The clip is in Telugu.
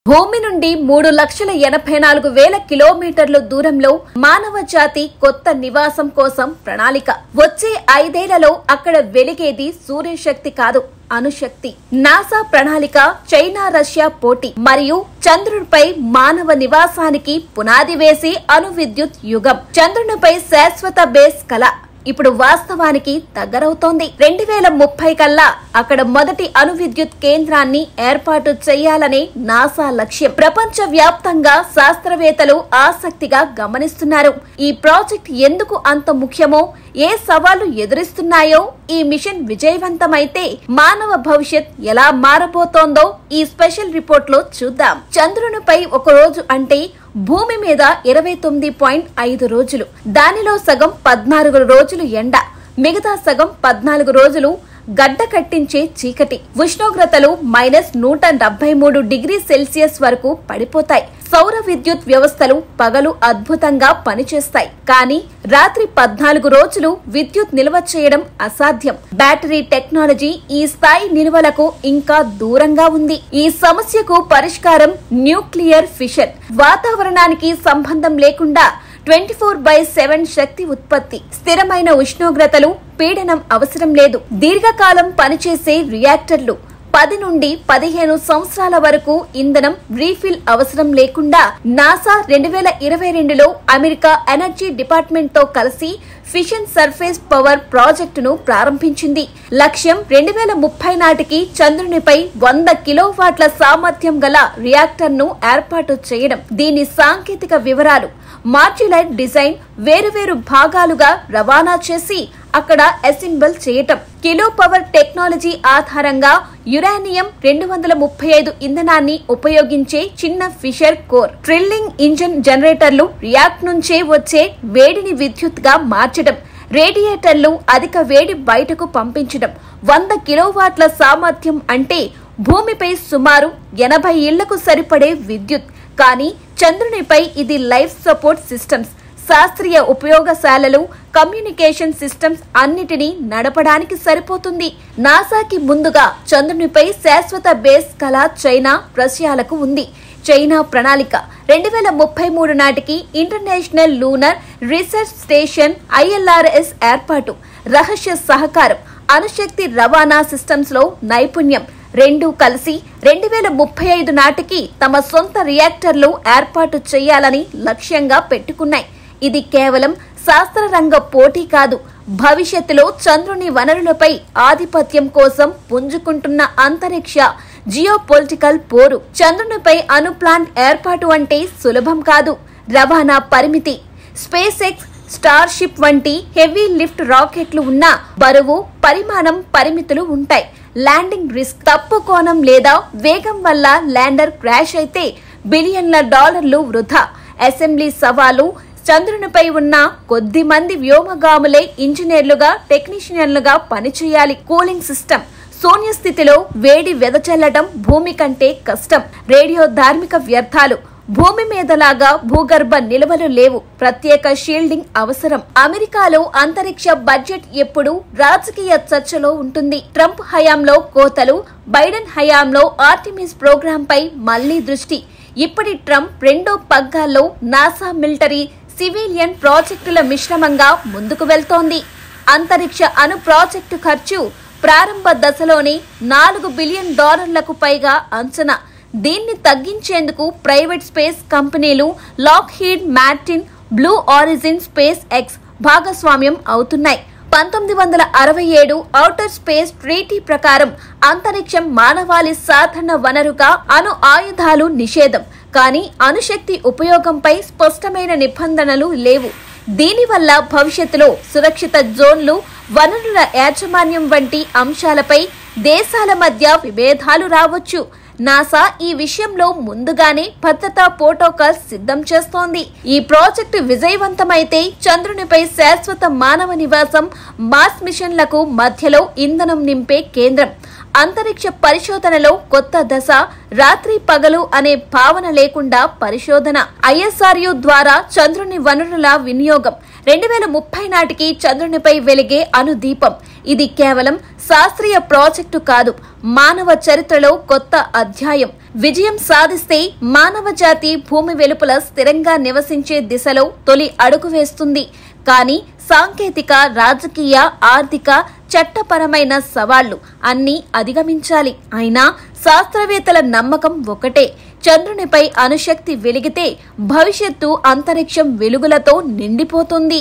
భూమి నుండి 3,84,000 కిలోమీటర్ల దూరంలో మానవ జాతి కొత్త నివాసం కోసం ప్రణాళిక. వచ్చే 5 ఏళ్లలో అక్కడ వెలిగేది సూర్యశక్తి కాదు, అణుశక్తి. నాసా ప్రణాళిక, చైనా రష్యా పోటీ మరియు చంద్రుడిపై మానవ నివాసానికి పునాది వేసి అణు విద్యుత్ యుగం. చంద్రునిపై శాశ్వత బేస్ కల ఇప్పుడు వాస్తవానికి దగ్గరవుతోంది. 2030 కల్లా అక్కడ మొదటి అణు విద్యుత్ కేంద్రాన్ని ఏర్పాటు చేయాలనే నాసా లక్ష్యం. ప్రపంచ వ్యాప్తంగా శాస్త్రవేత్తలు ఆసక్తిగా గమనిస్తున్నారు. ఈ ప్రాజెక్ట్ ఎందుకు అంత ముఖ్యమో, ఏ సవాళ్లు ఎదురిస్తున్నాయో, ఈ మిషన్ విజయవంతమైతే మానవ భవిష్యత్ ఎలా మారబోతోందో ఈ స్పెషల్ రిపోర్ట్ లో చూద్దాం. చంద్రునిపై ఒక రోజు అంటే భూమి మీద 29.5 రోజులు. దానిలో సగం 14 రోజులు ఎండ, మిగతా సగం 14 రోజులు గడ్డ కట్టించే చీకటి. ఉష్ణోగ్రతలు -173 డిగ్రీ సెల్సియస్ వరకు పడిపోతాయి. సౌర విద్యుత్ వ్యవస్థలు పగలు అద్భుతంగా పనిచేస్తాయి, కానీ రాత్రి 14 రోజులు విద్యుత్ నిల్వ చేయడం అసాధ్యం. బ్యాటరీ టెక్నాలజీ ఈ స్థాయి నిల్వలకు ఇంకా దూరంగా ఉంది. ఈ సమస్యకు పరిష్కారం న్యూక్లియర్ ఫిషన్. వాతావరణానికి సంబంధం లేకుండా 24/7 శక్తి ఉత్పత్తి. స్థిరమైన ఉష్ణోగ్రతలు, పీడనం అవసరం లేదు. దీర్ఘకాలం పనిచేసే రియాక్టర్లు. 10 నుండి 15 సంవత్సరాల వరకు ఇంధనం రీఫిల్ అవసరం లేకుండా నాసా 2022లో అమెరికా ఎనర్జీ డిపార్ట్మెంట్ తో కలిసి ఫిషన్ సర్ఫేస్ పవర్ ప్రాజెక్టును ప్రారంభించింది. లక్ష్యం 2030 నాటికి చంద్రునిపై 100 కిలోవాట్ల సామర్థ్యం గల రియాక్టర్ ను ఏర్పాటు చేయడం. దీని సాంకేతిక వివరాలు: మాడ్యులర్ డిజైన్, వేరువేరు భాగాలుగా రవాణా చేసి అక్కడ అసెంబుల్ చేయటం. కిలో పవర్ టెక్నాలజీ ఆధారంగా యురేనియం 235 ఇంధనాన్ని ఉపయోగించే చిన్న ఫిషర్ కోర్. డ్రిల్లింగ్ ఇంజిన్ జనరేటర్లు రియాక్ట్ నుంచే వచ్చే వేడిని విద్యుత్ గా మార్చడం. రేడియేటర్లు అధిక వేడి బయటకు పంపించడం. 100 కిలోవాట్ల సామర్థ్యం అంటే భూమిపై సుమారు 80 ఇళ్లకు సరిపడే విద్యుత్. కానీ చంద్రునిపై ఇది లైఫ్ సపోర్ట్ సిస్టమ్స్, శాస్త్రీయ ఉపయోగశాలలు, కమ్యూనికేషన్ సిస్టమ్స్ అన్నిటినీ నడపడానికి సరిపోతుంది. నాసాకి ముందుగా చంద్రునిపై శాశ్వత బేస్ కల చైనా, రష్యాలకు ఉంది. చైనా ప్రణాళిక 2033 నాటికి international lunar research station ILRS ఏర్పాటు. రహస్య సహకారం, అణుశక్తి రవాణా సిస్టమ్స్ లో నైపుణ్యం రెండూ కలిసి 2035 నాటికి తమ సొంత రియాక్టర్లు ఏర్పాటు చేయాలని లక్ష్యంగా పెట్టుకున్నాయి. ఇది కేవలం శాస్త్ర రంగ పోటీ కాదు, భవిష్యత్తులో చంద్రుని వనరులపై ఆధిపత్యం కోసం పుంజుకుంటున్న అంతరిక్ష జియోపొలిటికల్ పోరు. చంద్రునిపై అణు ప్లాంట్ ఏర్పాటు అంటే సులభం కాదు. రవాణా పరిమితి. స్పేస్ ఎక్స్, స్టార్ షిప్ వంటి హెవీ లిఫ్ట్ రాకెట్లు ఉన్న బరువు, పరిమాణం పరిమితులు ఉంటాయి. Landing risk. తప్పు కోణం లేదా వేగం వల్ల ల్యాండర్ క్రాష్ అయితే బిలియన్ల డాలర్లు వృధా. అసెంబ్లీ సవాలు. చంద్రునిపై ఉన్న కొద్ది మంది వ్యోమగాములే ఇంజనీర్లుగా, టెక్నీషియన్లుగా పనిచేయాలి. Cooling system. శూన్య స్థితిలో వేడి వెదజల్లడం భూమి కంటే కష్టం. రేడియో ధార్మిక వ్యర్థాలు. భూమి మీదలాగా భూగర్భ నిల్వలు లేవు. ప్రత్యేక షీల్డింగ్ అవసరం. అమెరికాలో అంతరిక్ష బడ్జెట్ ఎప్పుడు రాజకీయ చర్చలో ఉంటుంది. ట్రంప్ హయాంలో కోతలు, బైడెన్ హయాంలో ఆర్టిమిస్ ప్రోగ్రాం పై మళ్లీ దృష్టి. ఇప్పటి ట్రంప్ రెండో పగ్గాల్లో నాసా మిలిటరీ, సివిలియన్ ప్రాజెక్టుల మిశ్రమంగా ముందుకు వెళ్తోంది. అంతరిక్ష అణు ప్రాజెక్టు ఖర్చు ప్రారంభ దశలోనే $4 బిలియన్ పైగా అంచనా. దీన్ని తగ్గించేందుకు ప్రైవేట్ స్పేస్ కంపెనీలు Lockheed Martin, blue origin, space X భాగస్వామ్యం అవుతున్నాయి. 1967 ఔటర్ స్పేస్ ట్రీటీ ప్రకారం అంతరిక్షం మానవాళి సాధారణ వనరుగా, అణు ఆయుధాలు నిషేధం. కానీ అణుశక్తి ఉపయోగంపై స్పష్టమైన నిబంధనలు లేవు. దీనివల్ల భవిష్యత్తులో సురక్షిత జోన్లు, వనరుల యాజమాన్యం వంటి అంశాలపై దేశాల మధ్య విభేదాలు రావచ్చు. నాసా ఈ విషయంలో ముందుగానే భద్రతా ప్రోటోకాల్స్ సిద్ధం చేస్తోంది. ఈ ప్రాజెక్టు విజయవంతమైతే చంద్రునిపై శాశ్వత మానవ నివాసం, మార్స్ మిషన్లకు మధ్యలో ఇంధనం నింపే కేంద్రం. అంతరిక్ష పరిశోధనలో కొత్త దశ. రాత్రి పగలు అనే భావన లేకుండా పరిశోధన. ISRO ద్వారా చంద్రుని వనరుల వినియోగం. 2030 నాటికి చంద్రునిపై వెలిగే అణుదీపం. ఇది కేవలం శాస్త్రీయ ప్రాజెక్టు కాదు, మానవ చరిత్రలో కొత్త అధ్యాయం. విజయం సాధిస్తే మానవ జాతి భూమి వెలుపల స్థిరంగా నివసించే దిశలో తొలి అడుగు వేస్తుంది. కానీ సాంకేతిక, రాజకీయ, ఆర్థిక, చట్టపరమైన సవాళ్లు అన్నీ అధిగమించాలి. అయినా శాస్త్రవేత్తల నమ్మకం ఒకటే, చంద్రునిపై అణుశక్తి వెలిగితే భవిష్యత్తు అంతరిక్షం వెలుగులతో నిండిపోతుంది.